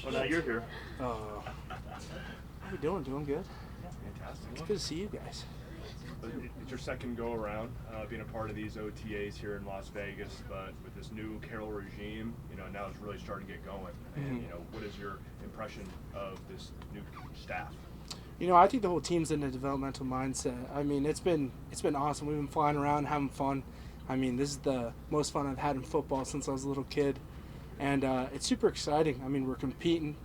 Well, now you're here. How we doing? Doing good. Fantastic. It's good to see you guys. It's your second go around being a part of these OTA'S here in Las Vegas, but with this new Carroll regime, now it's really starting to get going. And what is your impression of this new staff? I think the whole team's in a developmental mindset. I mean, it's been awesome. We've been flying around, having fun. I mean, this is the most fun I've had in football since I was a little kid, and it's super exciting. I mean, we're competing,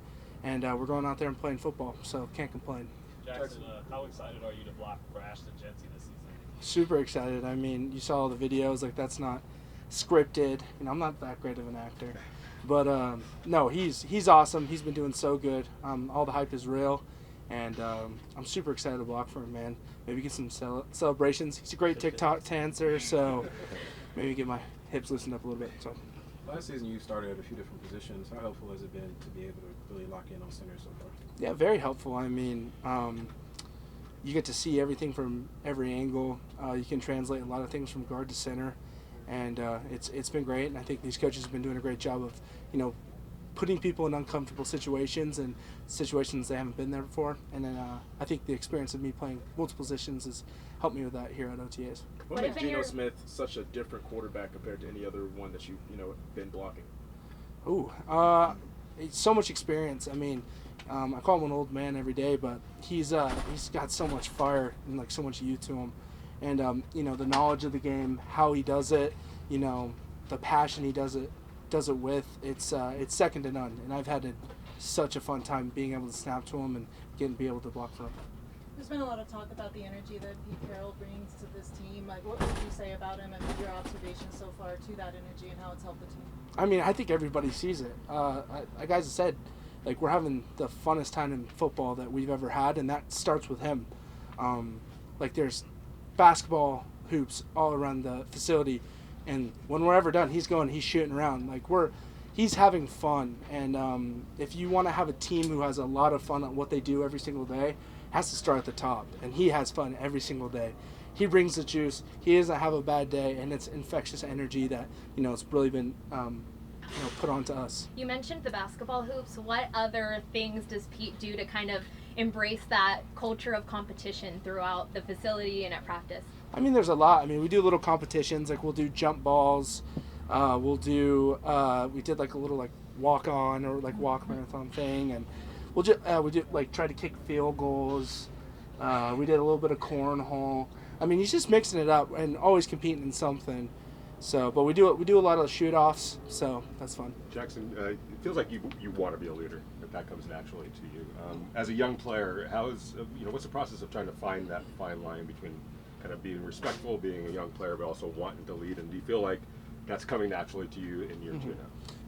and we're going out there and playing football, so can't complain. Jackson, how excited are you to block for Ashton Jency this season? Super excited. I mean, you saw all the videos. Like, that's not scripted. I'm not that great of an actor, but no, he's awesome. He's been doing so good. All the hype is real. And I'm super excited to block for him, man. Maybe get some celebrations. He's a great TikTok dancer, so maybe get my hips loosened up a little bit. So last season you started at a few different positions. How helpful has it been to be able to really lock in on center so far? Yeah, very helpful. I mean, you get to see everything from every angle. You can translate a lot of things from guard to center, and it's been great. And I think these coaches have been doing a great job of, putting people in uncomfortable situations and situations they haven't been there before. And then I think the experience of me playing multiple positions has helped me with that here at OTA'S. What makes Geno Smith such a different quarterback compared to any other one that you've been blocking? So much experience. I mean, I call him an old man every day, but he's got so much fire and like so much youth to him. And the knowledge of the game, how he does it, the passion he does it with, it's second to none. And I've had such a fun time being able to snap to him and be able to block for him. There's been a lot of talk about the energy that Pete Carroll brings to this team. Like, what would you say about him and your observations so far to that energy and how it's helped the team? I mean, I think everybody sees it. Like I said, like, we're having the funnest time in football that we've ever had, and that starts with him. Like, there's basketball hoops all around the facility, and when we're ever done, he's shooting around. Like, he's having fun, and if you want to have a team who has a lot of fun at what they do every single day, it has to start at the top, and he has fun every single day. He brings the juice. He doesn't have a bad day, and it's infectious energy that it's really been put onto us. You mentioned the basketball hoops. What other things does Pete do to kind of embrace that culture of competition throughout the facility and at practice? I mean, there's a lot. I mean, we do little competitions. Like, we'll do jump balls. We did like a little like walk on or like walk marathon thing, and we do like try to kick field goals. We did a little bit of cornhole. I mean, he's just mixing it up and always competing in something. So, but we do a lot of shoot-offs, so that's fun. Jackson, it feels like you want to be a leader, if that comes naturally to you. As a young player, what's the process of trying to find that fine line between kind of being respectful, being a young player, but also wanting to lead? And do you feel like that's coming naturally to you in year 2 now?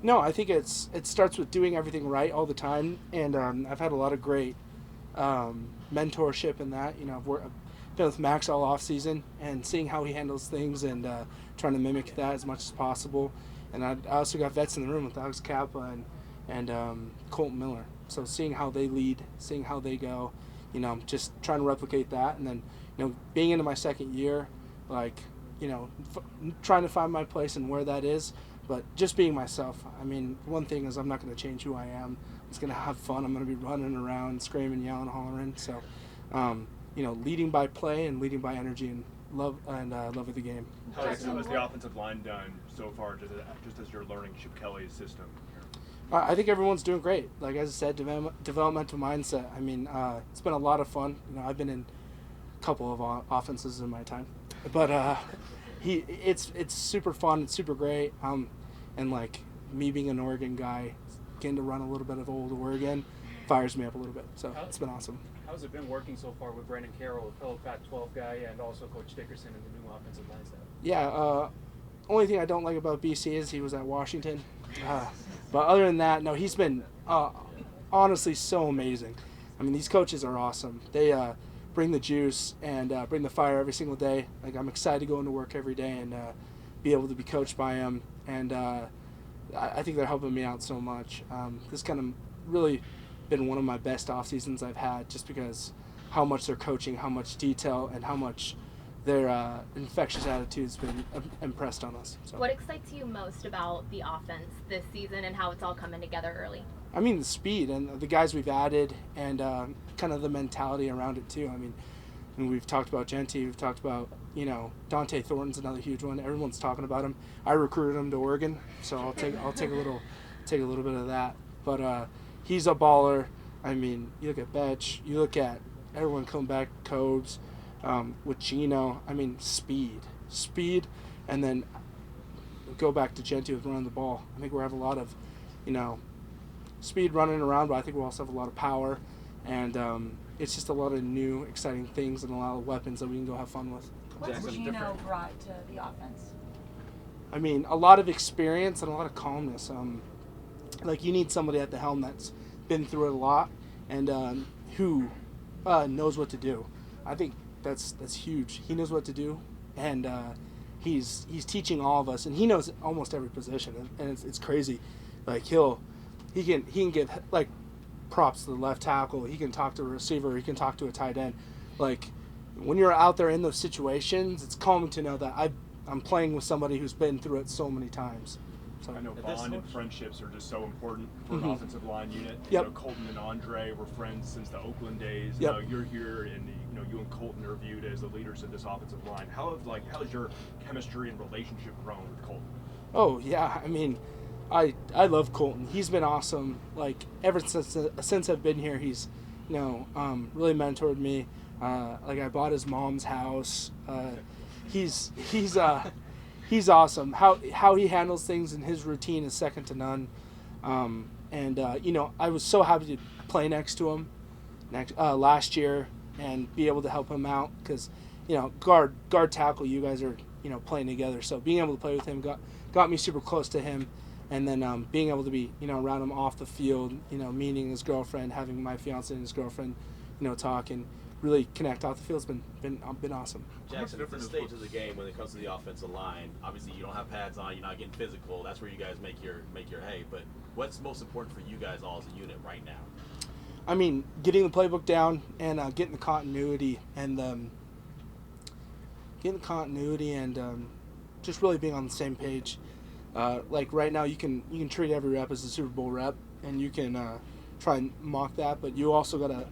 No, I think it starts with doing everything right all the time, and I've had a lot of great mentorship in that. I've been with Max all off season and seeing how he handles things and trying to mimic that as much as possible. And I also got vets in the room with Alex Kappa and Colton Miller. So seeing how they lead, seeing how they go, just trying to replicate that. And then, being into my second year, like, trying to find my place and where that is, but just being myself. I mean, one thing is I'm not going to change who I am. I'm just going to have fun. I'm going to be running around, screaming, yelling, hollering. So, leading by play and leading by energy and love of the game. How has the offensive line done so far, just as you're learning Chip Kelly's system? I think everyone's doing great. Like, as I said, developmental mindset. I mean, it's been a lot of fun. I've been in a couple of offenses in my time, but it's super fun. It's super great. And like me being an Oregon guy, getting to run a little bit of old Oregon fires me up a little bit. So it's been awesome. How's it been working so far with Brandon Carroll, a fellow Pac-12 guy, and also Coach Dickerson and the new offensive line staff? Yeah, only thing I don't like about BC is he was at Washington. But other than that, no, he's been honestly so amazing. I mean, these coaches are awesome. They bring the juice and bring the fire every single day. Like, I'm excited to go into work every day and be able to be coached by them. And I think they're helping me out so much. This kind of really been one of my best off seasons I've had, just because how much they're coaching, how much detail, and how much their infectious attitude's been impressed on us. So. What excites you most about the offense this season and how it's all coming together early? I mean, the speed and the guys we've added and kind of the mentality around it too. I mean, and we've talked about Genty, we've talked about, Dante Thornton's another huge one. Everyone's talking about him. I recruited him to Oregon, so I'll take a little bit of that. But he's a baller. I mean, you look at Betch, you look at everyone coming back, Cobes, with Gino. I mean, speed, and then go back to Genty with running the ball. I think we have a lot of, speed running around, but I think we also have a lot of power, and it's just a lot of new, exciting things and a lot of weapons that we can go have fun with. What's Jackson, Gino different. brought to the offense? I mean, a lot of experience and a lot of calmness. Like, you need somebody at the helm that's been through it a lot and who knows what to do. I think that's huge. He knows what to do, and he's teaching all of us, and he knows almost every position, and it's crazy. Like, he can give like props to the left tackle. He can talk to a receiver. He can talk to a tight end. Like, when you're out there in those situations, it's calming to know that I'm playing with somebody who's been through it so many times. So I know bond and friendships are just so important for an offensive line unit. Yep. Colton and Andre were friends since the Oakland days. Yep. Now you're here, and you and Colton are viewed as the leaders of this offensive line. How has your chemistry and relationship grown with Colton? Oh yeah, I mean, I love Colton. He's been awesome. Like, ever since I've been here, he's really mentored me. Like, I bought his mom's house. He's awesome. How he handles things and his routine is second to none. I was so happy to play next to him last year and be able to help him out because, guard tackle, you guys are playing together. So being able to play with him got me super close to him, and then being able to be around him off the field, meeting his girlfriend, having my fiance and his girlfriend, talk and really connect off the field's been awesome. Jackson, at this stage of the game, when it comes to the offensive line, obviously you don't have pads on, you're not getting physical. That's where you guys make your hay. But what's most important for you guys all as a unit right now? I mean, getting the playbook down and getting the continuity and just really being on the same page. Like, right now, you can treat every rep as a Super Bowl rep, and you can try and mock that, but you also gotta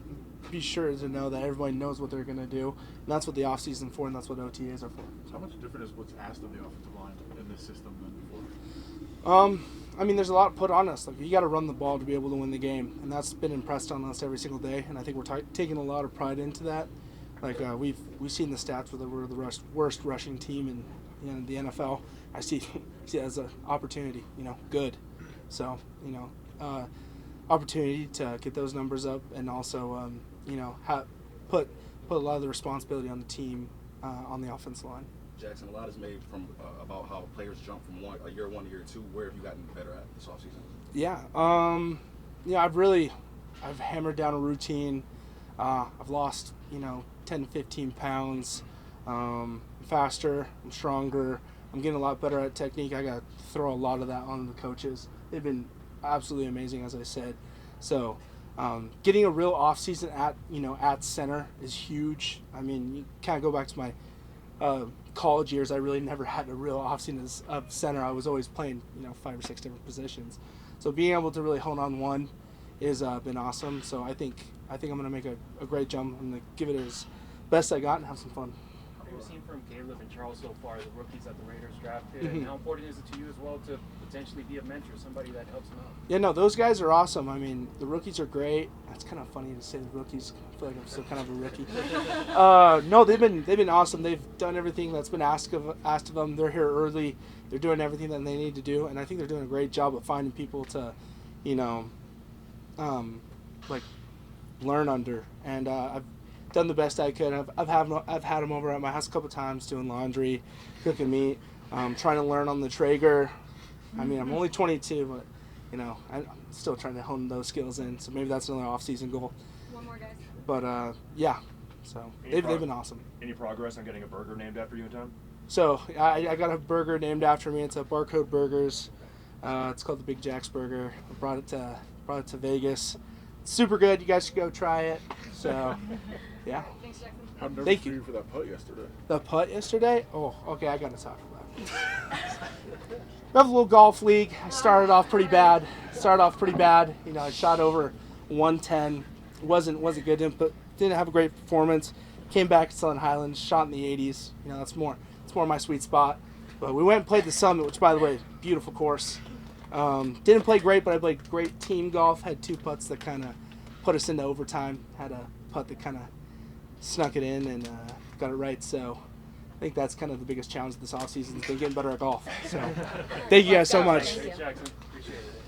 be sure to know that everybody knows what they're gonna do, and that's what the offseason for, and that's what OTAs are for. So how much different is what's asked of the offensive line in this system than before? I mean, there's a lot put on us. Like, you got to run the ball to be able to win the game, and that's been impressed on us every single day. And I think we're taking a lot of pride into that. Like, we've seen the stats where we're the worst rushing team in the NFL. I see it as an opportunity. Good. So opportunity to get those numbers up, and also put a lot of the responsibility on the team on the offensive line. Jackson, a lot is made from about how players jump from year one to year two. Where have you gotten better at this offseason? I've hammered down a routine. I've lost 10 to 15 pounds. I'm faster. I'm stronger. I'm getting a lot better at technique. I got to throw a lot of that on the coaches. They've been absolutely amazing, as I said. So getting a real off season at center is huge. I mean, you kind of go back to my college years. I really never had a real off season of center. I was always playing 5 or 6 different positions. So being able to really hone on one has been awesome. So I think I'm going to make a great jump. I'm going to give it as best I got and have some fun. What have you seen from Caleb and Charles so far, the rookies that the Raiders drafted, and how important is it to you as well to potentially be a mentor, somebody that helps them out? Yeah, no, those guys are awesome. I mean, the rookies are great. That's kind of funny to say the rookies. I feel like I'm still kind of a rookie. No, they've been awesome. They've done everything that's been asked of them. They're here early. They're doing everything that they need to do, and I think they're doing a great job of finding people to, learn under. And I've done the best I could. I've had them over at my house a couple times doing laundry, cooking meat, trying to learn on the Traeger. I mean, I'm only 22, but I'm still trying to hone those skills in. So maybe that's another off-season goal. One more, guys. But yeah, so they've been awesome. Any progress on getting a burger named after you in town? So I got a burger named after me. It's a Barcode Burgers. It's called the Big Jack's Burger. I brought it to Vegas. It's super good. You guys should go try it. So yeah. Thanks, Jackson. How nervous Thank were you. you for that putt yesterday? The putt yesterday? Oh, okay. I got to talk about it. We have a little golf league. I started off pretty bad. You know, I shot over 110. Wasn't good. Didn't have a great performance. Came back to Southern Highlands. Shot in the 80s. You know, that's more my sweet spot. But we went and played the Summit, which, by the way, beautiful course. Didn't play great, but I played great team golf. Had 2 putts that kind of put us into overtime. Had a putt that kind of snuck it in and got it right. So I think that's kind of the biggest challenge this offseason is getting better at golf. So thank you guys so much. Thank you. Jackson, appreciate it.